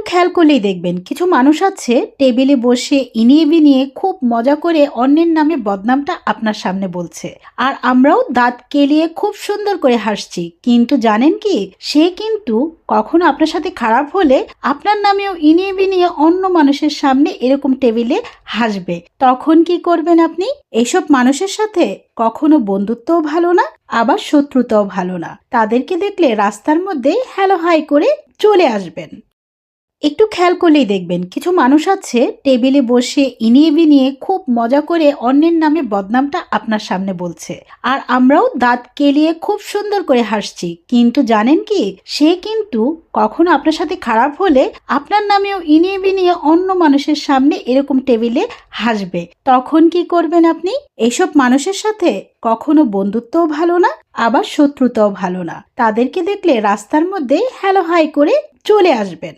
খেয়াল করলেই দেখবেন কিছু মানুষ আছে টেবিলে বসে ইনিয়ে বিনিয়ে খুব মজা করে অন্যের নামে বদনামটা আপনার সামনে বলছে, আর আমরাও দাঁত কেলিয়ে খুব সুন্দর করে হাসছি। কিন্তু জানেন কি, সে কিন্তু কখনো আপনার সাথে খারাপ হলে আপনার নামেও ইনিয়ে বিনিয়ে অন্য মানুষের সামনে এরকম টেবিলে হাসবে। তখন কি করবেন আপনি? এইসব মানুষের সাথে কখনো বন্ধুত্বও ভালো না, আবার শত্রুতাও ভালো না। তাদেরকে দেখলে রাস্তার মধ্যে হ্যালো হাই করে চলে আসবেন। একটু খেয়াল করলেই দেখবেন কিছু মানুষ আছে টেবিলে বসে ইনিয়ে বিনিয়ে খুব মজা করে অন্যের নামে বদনামটা আপনার সামনে বলছে, আর আমরাও দাঁত কেলিয়ে খুব সুন্দর করে হাসছি। কিন্তু জানেন কি, সে কিন্তু কখনো আপনার সাথে খারাপ হলে আপনার নামেও ইনিয়ে বিনিয়ে অন্য মানুষের সামনে এরকম টেবিলে হাসবে। তখন কি করবেন আপনি? এইসব মানুষের সাথে কখনো বন্ধুত্বও ভালো না, আবার শত্রুতাও ভালো না। তাদেরকে দেখলে রাস্তার মধ্যে হ্যালো হাই করে চলে আসবেন।